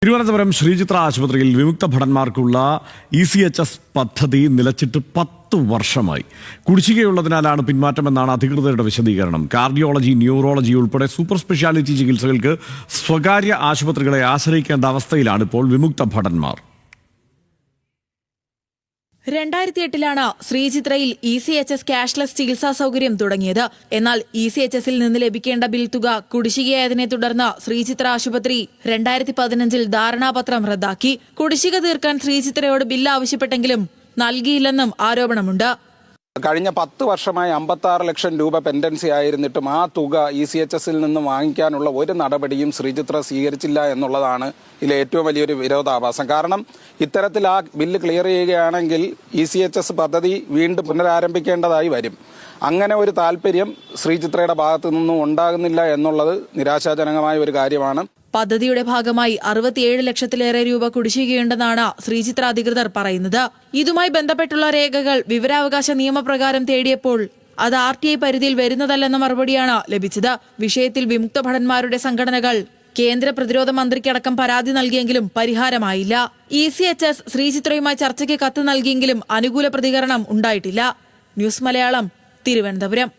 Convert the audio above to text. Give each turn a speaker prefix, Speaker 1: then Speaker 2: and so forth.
Speaker 1: തിരുവനന്തപുരം ശ്രീചിത്ര ആശുപത്രിയിൽ വിമുക്ത ഭടന്മാർക്കുള്ള ECHS പദ്ധതി നിലച്ചിട്ട് 10 വർഷമായി. കുടിശ്ശികയുള്ളതിനാലാണ് പിന്മാറ്റമെന്നാണ് അധികൃതരുടെ വിശദീകരണം. കാർഡിയോളജി, ന്യൂറോളജി ഉൾപ്പെടെ സൂപ്പർ സ്പെഷ്യാലിറ്റി ചികിത്സകൾക്ക് സ്വകാര്യ ആശുപത്രികളെ ആശ്രയിക്കേണ്ട അവസ്ഥയിലാണ് ഇപ്പോൾ വിമുക്ത ഭടന്മാർ.
Speaker 2: 2008 ശ്രീചിത്രയിൽ ECHS ക്യാഷ്ലെസ് ചികിത്സാ സൗകര്യം തുടങ്ങിയത്. എന്നാൽ ECHSൽ നിന്ന് ലഭിക്കേണ്ട ബിൽ തുക കുടിശ്ശികയായതിനെ തുടർന്ന് ശ്രീചിത്ര ആശുപത്രി 2015 ധാരണാപത്രം റദ്ദാക്കി. കുടിശ്ശിക തീർക്കാൻ ശ്രീചിത്രയോട് ബില്ല് ആവശ്യപ്പെട്ടെങ്കിലും നൽകിയില്ലെന്നും ആരോപണമുണ്ട്.
Speaker 3: കഴിഞ്ഞ 10 വർഷമായി 56 ലക്ഷം രൂപ പെൻഡൻസി ആയിരുന്നിട്ടും ആ തുക ECHSൽ നിന്ന് വാങ്ങിക്കാനുള്ള ഒരു നടപടിയും ശ്രീചിത്ര സ്വീകരിച്ചില്ല എന്നുള്ളതാണ് ഇതിലെ ഏറ്റവും വലിയൊരു വിരോധാഭാസം. കാരണം ഇത്തരത്തിൽ ആ ബില്ല് ക്ലിയർ ചെയ്യുകയാണെങ്കിൽ ECHS പദ്ധതി വീണ്ടും പുനരാരംഭിക്കേണ്ടതായി വരും. അങ്ങനെ ഒരു താല്പര്യം ശ്രീചിത്രയുടെ ഭാഗത്തു നിന്നും ഉണ്ടാകുന്നില്ല എന്നുള്ളത് നിരാശാജനകമായ ഒരു കാര്യമാണ്.
Speaker 2: പദ്ധതിയുടെ ഭാഗമായി 67 ലക്ഷത്തിലേറെ രൂപ കുടിശ്ശികയുണ്ടെന്നാണ് ശ്രീചിത്ര അധികൃതർ പറയുന്നത്. ഇതുമായി ബന്ധപ്പെട്ടുള്ള രേഖകൾ വിവരാവകാശ നിയമപ്രകാരം തേടിയപ്പോൾ അത് RTI പരിധിയിൽ വരുന്നതല്ലെന്ന മറുപടിയാണ് ലഭിച്ചത്. വിഷയത്തിൽ വിമുക്ത ഭടന്മാരുടെ സംഘടനകൾ കേന്ദ്ര പ്രതിരോധ മന്ത്രിക്കടക്കം പരാതി നൽകിയെങ്കിലും പരിഹാരമായില്ല. ECHS ശ്രീചിത്രയുമായി ചർച്ചയ്ക്ക് കത്ത് നൽകിയെങ്കിലും അനുകൂല പ്രതികരണം ഉണ്ടായിട്ടില്ല. ന്യൂസ് മലയാളം, തിരുവനന്തപുരം.